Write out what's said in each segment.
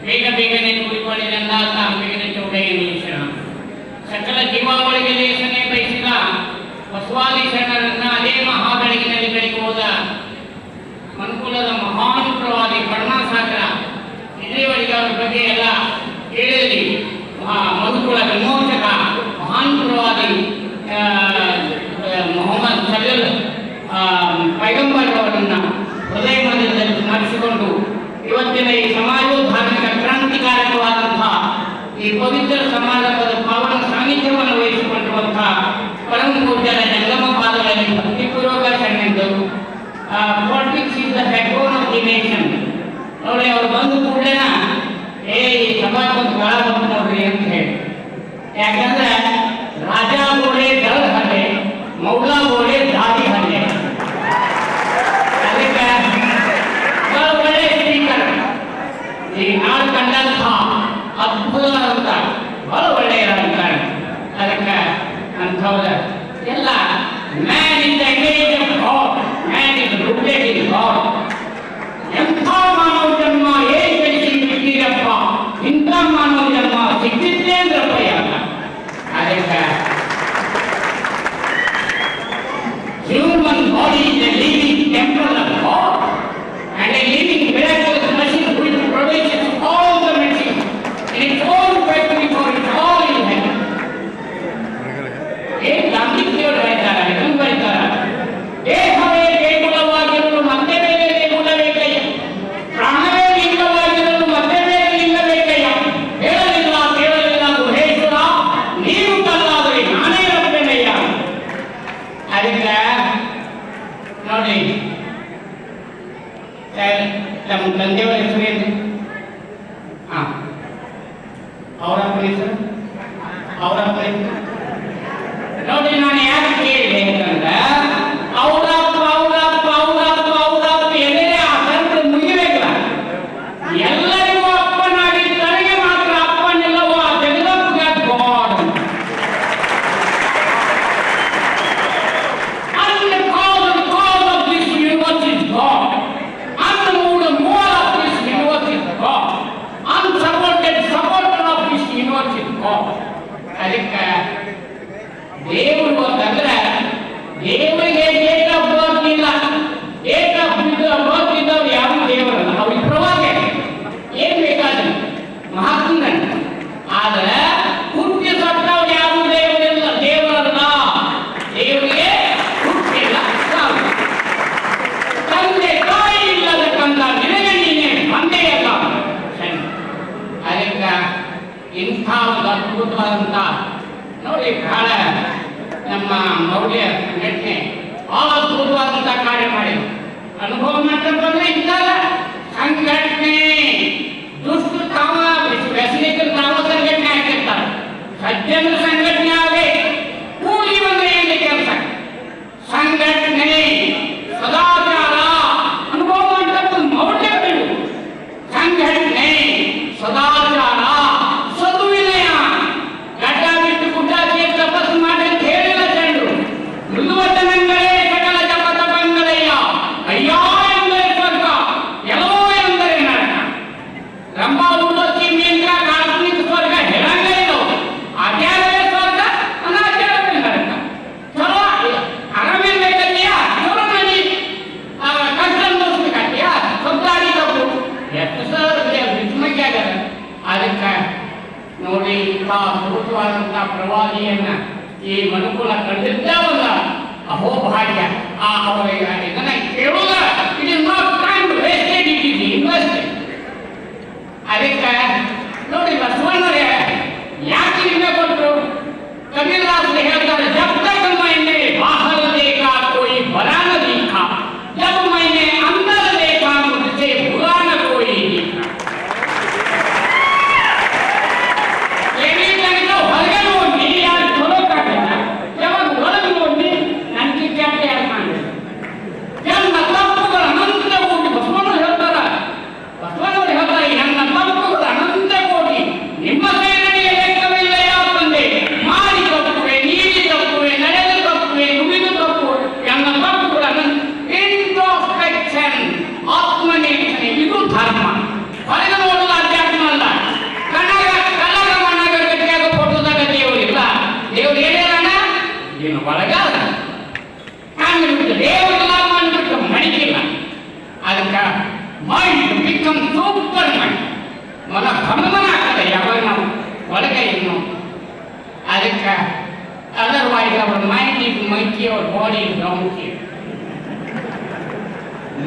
ಬೇಗನೆ ಕೂಡಿಕೊಂಡಿದ್ದೆಲ್ಲ ಬೇಗನೆ ಚೌಡೆಗೆ ನಿಲ್ಲಿಸೋಣ. ಸಕಲ ಜೀವಾವಳಿಗೆ ಲೇಸನೆ ಬಯಸಿದ ಬಸವಾದಿ ಶರಣರನ್ನ ಅದೇ ಮಹಾಬೆಳಗಿನಲ್ಲಿ ಬೆಳಗ್ಗೆ ಹೋದ ಮನುಕುಲದ ಮಹಾನ್ ಪ್ರವಾದಿ ಕರುಣಾಸಾಗರ ಇಲ್ಲಿಯವರೆಗೆ ಅವರ ಬಗ್ಗೆ ಎಲ್ಲ ಕೇಳಿದ್ರಿ. ಮನುಕುಲ ವಿಮೋಚಕ ಮಹಾನ್ ಪ್ರವಾದಿ ಮೊಹಮ್ಮದ್ ಸಲಲ್ ಪೈಗಂಬರ್ ಅವರನ್ನ ಹೃದಯ ಮಂದಿರದಲ್ಲಿ ಸ್ಮರಿಸಿಕೊಂಡು ಇವತ್ತಿನ ಈ ಸಮಾಜೋದ್ಧಾರಕ ಕ್ರಾಂತಿಕಾರಕವಾದಂತಹ ಈ ಪವಿತ್ರ ಸಮಾರಂಭದ ಪಾವನ ಸಾನ್ನಿಧ್ಯವನ್ನು ವಹಿಸಿಕೊಂಡಿರುವಂತಹ ಪರಮ ಪೂಜ್ಯರ ಜಂಗಮ ಪಾದಗಳಲ್ಲಿ ಭಕ್ತಿಪೂರ್ವಕ ಶರಣೆಂದರು. Politics is the backbone of the nation. ನೋಡಿ ಅವ್ರು ಬಂದು ಕೂಡಲೇನ ಈ ಸಮಾಜ ಒಂದು ಗಾಳ ಬಂತು ನೋಡ್ರಿ ಅಂತ ಹೇಳಿ. ಯಾಕಂದ್ರೆ ರಾಜ ಗೋಡೆ ದಳ ಹಲ್ಲೆ, ಮೌಲಾ ಗೋಡೆ ದಾರಿ ಹಲ್ಲೆ. ಅದಕ್ಕೆ ಒಳ್ಳೆ ಸ್ಪೀಕರ್ ಈ ನಾಡು ಕಂಡಂಥ ಅದ್ಭುತವಾದಂಥ ಬಹಳ ಒಳ್ಳೆಯ ರಾಜಕಾರಣ. ಅದಕ್ಕೆ ಅಂಥವ್ರ ಎಲ್ಲ man in the image of god, man is rooted in god. ಎಂಥ ಮಾನವ ಜನ್ಮ ಏನ್ ಬೆಳೆಸಿ ಬಿಟ್ಟಿರಪ್ಪ, ಇಂಥ ಮಾನವ ಜನ್ಮ ಸಿಕ್ಕಿದ್ದೇ ಅಂದ್ರಪ್ಪ ಯಾಕ. ಅದಕ್ಕೆ human body is a living temple of God and a living miraculous machine which produces all the medicine in its own factory for its all in heaven. ಏನ್ ಗಾಂಧೀಜಿಯವರು ಹೇಳ್ತಾರೆ, ಇದನ್ನು ಬರೀತಾರೆ, ದೇಹವೇ ದೇಗುಲವಾಗಿರಲು ಮತ್ತೆ ಬೇರೆ ದೇಗುಲ ಬೇಕಯ್ಯ, ಪ್ರಾಣವೇ ಲಿಂಗವಾಗಿರಲು ಮತ್ತೆ ಬೇರೆ ಲಿಂಗ ಬೇಕಯ್ಯ. ಹೇಳಲಿಲ್ಲ ಕೇಳಲಿಲ್ಲ ಗುಹೇಶ್ವರ, ನೀನು ಕಲ್ಲಾದರೆ ನಾನೇ ರಪ್ಪೆನಯ್ಯ. ಅದಕ್ಕೆ ನೋಡಿ ನಮ್ಮ ತಂದೆಯವರ ಹೆಸರು ಏನು? ಅವರಪ್ಪ ಹೆಸರು ನೋಡಿ. ನಾನು ಯಾಕೆ ಕೇಳಿದೆ ಅಂತಂದ್ರೆ ಅವರಪ್ಪ ಎಲ್ಲೇ ಆ ಸಂತ ಮುಗಿಬೇಕಲ್ಲ. ಎಲ್ಲರಿಗೂ ಅಪ್ಪನಾಗಿ ತನಗೆ ಮಾತ್ರ ಅಪ್ಪನಿಲ್ಲವೋ ಆ ಜಗದಪ್ಪಗೆ ಗಾಡ್. ಅದಕ್ಕೆ ದೇವರು ಅಂತಂದ್ರೆ ದೇವರಿಗೆ ಡೇಟ್ ಆಫ್ ಬರ್ತ್ ಇಲ್ಲ. ಡೇಟ್ ಆಫ್ ಬರ್ತ್ ಇದ್ದವ್ರು ಯಾವ ದೇವರಲ್ಲ, ಅವ್ರಿಗೆ ಪ್ರವಾದ ಏನ್ ಬೇಕಾದ್ರೆ ಮಹಾತ್ಮನ. ಆದ್ರೆ ಹುಟ್ಟಿ ಸತ್ತವ್ರು ಯಾವ ದೇವರಿಲ್ಲ, ದೇವರಲ್ಲ. ದೇವರಿಗೆ ಹುಟ್ಟಿಲ್ಲ, ತಂದೆ ತಾಯಿ ಇಲ್ಲದ ಕಂದ ನಿನಗೆ ನೀನೆ ತಂದೆಯಲ್ಲ. ಅದಕ್ಕೆ ಇಂಥ ಒಂದು ಅದ್ಭುತವಾದಂಥ ನೋಡಿ ಬಹಳ ನಮ್ಮ ಮೌಲ್ಯ ಸಂಘಟನೆ ಬಹಳ ಅದ್ಭುತವಾದಂಥ ಕಾರ್ಯ ಮಾಡಿದ್ರು. ಅನುಭವ ಮಾಡ್ಕೊಂಡ್ರೆ ಇಂಥಲ್ಲ ಸಂಘಟನೆ ದುಷ್ಟ ತಾವ ವ್ಯಸನಿಕರು ತಾವ ಸಂಘಟನೆ ಹಾಕಿರ್ತಾರೆ. ಸಜ್ಜನ ಸಂಘಟನೆ ಆಗೇ ಕೂಲಿ ಬಂದ್ರೆ ಏನು ಕೆಲಸ. ಸಂಘಟನೆ ಸದಾಚಾರ ಅನುಭವ ಮಾಡ್ಕೊಂಡು ಮೌಲ್ಯಗಳು. ಸಂಘಟನೆ ಸದಾಚಾರ ನೋಡಿ ಇಂಥ ಅದ್ಭುತವಾದಂತಹ ಪ್ರವಾದಿಯನ್ನ ಈ ಮನುಕುಲ ಕಂಡಿದ್ದವಲ್ಲ ಅಹೋಭಾಗ್ಯ. ಅವರ ಇದನ್ನ ಕೇಳುವುದ it is not time wasted, it is invested. ಅದಕ್ಕೆ ನೋಡಿ ಬಸವಣ್ಣರೇ ಯಾಕೆ ಹಿಂದೆ ಕೊಟ್ಟರು? ಕಬೀರದಾಸರು ಹೇಳ್ತಾರೆ, ಜಬ್ ತಕ್ ಮೈನೆ ಬಾಹರ ದೇಖಾ ಕೋಯಿ ಬರಾ ನ ದೀಖಾ, ಜಬ್ ಮೈನೆ ಅಂದರ ದೇಖಾ ಮುझसे बुरा न कोई दीखा. ಹೊರಗೆ ನೋಡಿ ಯಾರು ಚಲೋಕ್ಕಾಗಲ್ಲ, ಯಾವಾಗ ಒಳಗೆ ನೋಡಿ ನನಗೆ ಕೆಟ್ಟ ಯಾರು ಮಾಡಿದ್ರು. ನನ್ನ ತಪ್ಪುಗಳು ಅನಂತ ಕೋಟಿ. ಬಸವಣ್ಣವ್ರು ಹೇಳ್ತಾರೆ ನನ್ನ ತಪ್ಪುಗಳು ಅನಂತ ಕೋಟಿ, ನಿಮ್ಮ ಸೇನೆಗೆ ಲೆಕ್ಕವಿಲ್ಲ ಯಾವ ತಂದೆ. ಮಾಡಿ ತಪ್ಪುವೆ, ನೀಡಿ ತಪ್ಪುವೆ, ನಡೆ your body is down here.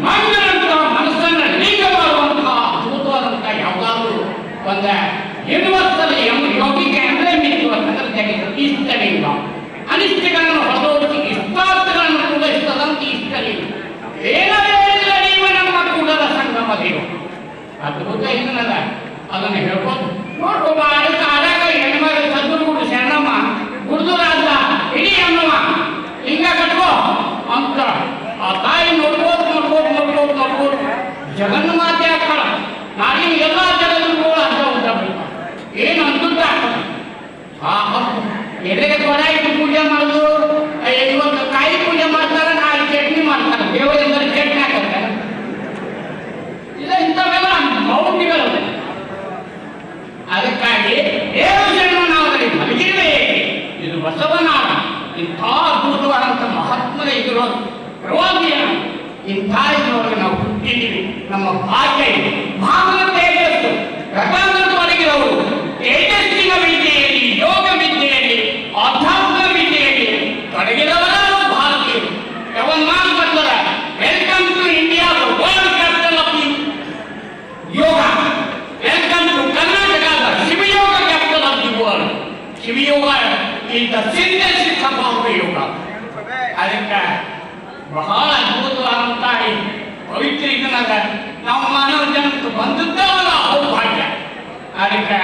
ಮಣ್ಣಂತಹ ಮನಸ್ಸನ್ನು ಲೀಗ ಮಾಡುವಂತಹ ಅದ್ಭುತವಾದಂತಹ ಯಾವುದಾದ್ರೂ ಒಂದು ಯೂನಿವರ್ಸಲ್ ಯೋಗಿಗೆ ಅಂದ್ರೆ ಮಿಕ್ಕುವಂತಂದ್ರೆ ಇಷ್ಟಲಿಂಗ. ಅನಿಷ್ಟಗಳನ್ನು ಹೊರದೋಡಿಸಿ ಇಷ್ಟಾರ್ಥಗಳನ್ನು ಪೂರೈಸ್ತದಂತ ಇಷ್ಟಲಿಂಗ. ಏನವೇ ಇಲ್ಲ ನೀವು ನಮ್ಮ ಕೂಡಲ ಸಂಗಮ ದೇವ ಅದ್ಭುತ ಇದನ್ನಲ್ಲ ಅದನ್ನು ಹೇಳ್ಬೋದು. ನೋಡ್ಕೊಬ ಅದಕ್ಕೆ ಆದಾಗ ಹೆಣ್ಮಗ ಸದ್ಗುರು ಶರಣಮ್ಮ ಗುರುರಾಜ ಇಡೀ ಅನ್ನವ ಹಿಂಗ ಕಟ್ಕೋ ಅಂತ ಆ ತಾಯಿ ನೋಡ್ಬೋದು ನೋಡ್ಬೋದು ನೋಡ್ಬೋದು ನೋಡ್ಬೋದು ಜಗನ್ ಮಾತೆ ಹಾಕಳ ನಾಡಿನ ಎಲ್ಲ ಜಗನ್ಗಳು ಅಂತ ಉಂಟಾಗ ಏನು ಅಂತುಂಟ ಎಲೆಗೆ ಕೊಡ ಇಟ್ಟು ಪೂಜೆ ಮಾಡೋದು. ಇವತ್ತು ಕಾಯಿ ಪೂಜೆ ಮಾಡ್ತಾರೆ, ನಾಳೆ ಚಟ್ನಿ ಮಾಡ್ತಾರೆ, ದೇವರಿಂದ ಚಟ್ನಿ ಹಾಕತ್ತಾರೆ. ಇಲ್ಲ ಇಂಥವೆಲ್ಲ ಮೌಢ್ಯಗಳು. ಅದಕ್ಕಾಗಿ ದೇವಶರಣ ನಾವಲ್ಲಿ ಮಲಗಿರಲೇ ಇದು ಬಸವನಾಡ. ಇಂಥ ಅದ್ಭುತವಾದಂಥ ಮಹಾತ್ಮನ ಇದಿರೋ ಪ್ರವಾದಿಯ ಇಂಥ ಇದರೊಳಗೆ ನಾವು ಹುಟ್ಟಿದ್ದೀವಿ. ನಮ್ಮ ಭಾಗ್ಯ ಇದೆ. ಭಾಗದ ತೇಜಸ್ಸು ರಥಾಂಗದವರೆಗಿರೋರು ತೇಜಸ್ಸಿನ ವಿದ್ಯೆಯಲ್ಲಿ, ಯೋಗ ವಿದ್ಯೆಯಲ್ಲಿ, ಆಧ್ಯಾತ್ಮ ವಿದ್ಯೆಯಲ್ಲಿ ತೊಡಗಿದವರಾರು ಭಾರತೀಯರು. ಯಾವನ್ ಮಾತು ಬರ್ತಾರೆ, welcome to India, world capital of yoga. Welcome to Karnataka, Shivayoga capital of the world. Shivayoga is the synthesis of all the yoga. ಅದಕ್ಕೆ ಬಹಳ ಅದ್ಭುತವಾದಂತಹ ಪವಿತ್ರ ಇದನ್ನಾಗ ನಾವು ಮಾನವ ಜನ್ಮಕ್ಕೆ ಬಂದಿದ್ದವಲ್ಲ ಭಾಗ್ಯ. ಅದಕ್ಕೆ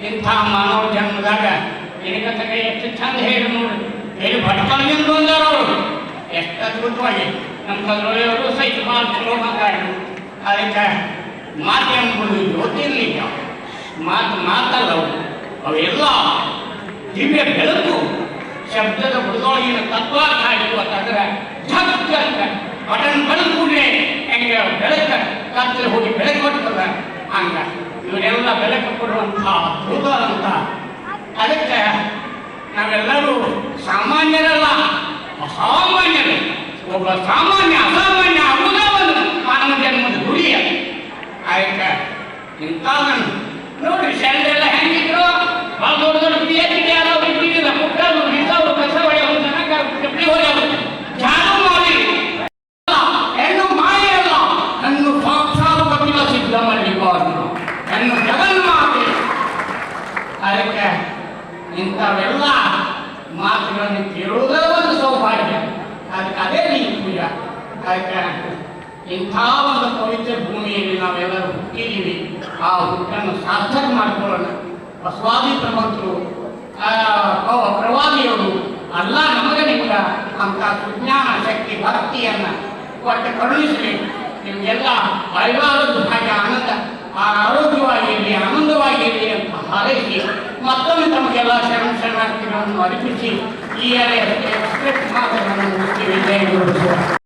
ಇಂಥ ಮಾನವ ಜನ್ಮದಾಗ ಏನಕ್ಕ ಎಷ್ಟು ಚಂದ ಹೇಳಿ ನೋಡಿ, ಹೇಳಿ ಭಟ್ಕಳದಿಂದ ಬಂದವರು ಎಷ್ಟು ಅದ್ಭುತವಾಗಿ ನಮ್ಮ ಕದ್ರೊಳೆಯವರು ಸಹಿತ ಭಾಳ ಚಲೋ ಮಾತಾಡಿದ್ರು. ಅದಕ್ಕೆ ಮಾತು ಎಂಬುದು ಜ್ಯೋತಿರ್ಲಿಂಗ. ಮಾತಲ್ಲವು ಅವೆಲ್ಲ ದಿವ್ಯ ಬೆಳಕು. ಶಬ್ದದ ಬುಡದೊಳಗಿನ ತತ್ವಾರ್ಥ ಆಯಿತು ಅಂತಂದ್ರೆ ಝಕ್ ಅಂತ ಬಟನ್ ಬಡದ ಕೂಡಲೇ ಹೆಂಗೆ ಬೆಳಕ ಕತ್ತಲೆ ಹೋಗಿ ಬೆಳಕು ಕೊಡ್ತದ ಹಂಗ ಇವರೆಲ್ಲ ಬೆಳಕು ಕೊಡುವಂತಹ ಅದ್ಭುತವಾದಂಥ. ಅದಕ್ಕೆ ನಾವೆಲ್ಲರೂ ಸಾಮಾನ್ಯರಲ್ಲ, ಅಸಾಮಾನ್ಯರು. ಒಬ್ಬ ಸಾಮಾನ್ಯ ಅಸಾಮಾನ್ಯ ಆಗುವುದೇ ಒಂದು ಮಾನವ ಜನ್ಮದ ಗುರಿಯ. ಅದಕ್ಕೆ ಇಂಥದನ್ನು ನೋಡಿ ಶಾಲೆಲ್ಲ ಹೆಂಗಿದ್ರು ಭಾಳ ದೊಡ್ಡ ದೊಡ್ಡ PhD ಯಾರು ಇಟ್ಟಿಲ್ಲ, ಪುಟ್ಟರು ನಿಂತವರು ಕಸ ಹೊಡೆಯವರು ನನಗ ಕಪ್ಪಿ ಹೊಡೆಯವರು ಜಾನು ಮಾಡಿ ಹೆಣ್ಣು ಮಾಯಲ್ಲ, ಹೆಣ್ಣು ಸಾಕ್ಷಾತ್ ಕಪಿಲ ಸಿದ್ದಮಲ್ಲಿಕಾರ್ಜುನ, ಹೆಣ್ಣು ಜಗನ್ಮಾತೆ. ಅದಕ್ಕೆ ಇಂಥವೆಲ್ಲ ಮಾತುಗಳನ್ನು ಕೇಳುವುದೇ ಒಂದು ಸೌಭಾಗ್ಯ. ಅದಕ್ಕೆ ಅದೇ ನೀವು ಪೂಜಾ. ಅದಕ್ಕೆ ಇಂಥ ಒಂದು ಪವಿತ್ರ ಭೂಮಿಯಲ್ಲಿ ನಾವೆಲ್ಲರೂ ಹುಟ್ಟಿದ್ದೀವಿ. ಆ ಹುಟ್ಟನ್ನು ಸಾರ್ಥಕ ಮಾಡಿಕೊಳ್ಳೋಣ. ಬಸವಾದಿ ಪ್ರಮುಖರು, ಪ್ರವಾದಿಯವರು ಅಲ್ಲ ನಮಗೆ ನಿಮ್ಗೆ ಅಂತ ಸುಜ್ಞಾನ ಶಕ್ತಿ ಭಕ್ತಿಯನ್ನು ಕೊಟ್ಟು ಕರುಣಿಸಲಿ. ನಿಮಗೆಲ್ಲ ಐವಾರೋಗ್ಯ ಹಾಗೆ ಆನಂದ ಆರೋಗ್ಯವಾಗಿರಲಿ, ಆನಂದವಾಗಿರಲಿ ಅಂತ ಹಾರೈಸಿ ಮತ್ತೊಮ್ಮೆ ತಮಗೆಲ್ಲ ಶರಣಾರ್ಥಿಗಳನ್ನು ಅರ್ಪಿಸಿ ಈ ಎಕ್ಸ್ಪ್ರೆಸ್ ಮಾತನ್ನು ಮುಗಿಸ್ತೀವಿ. ಜಯ ಗುರು.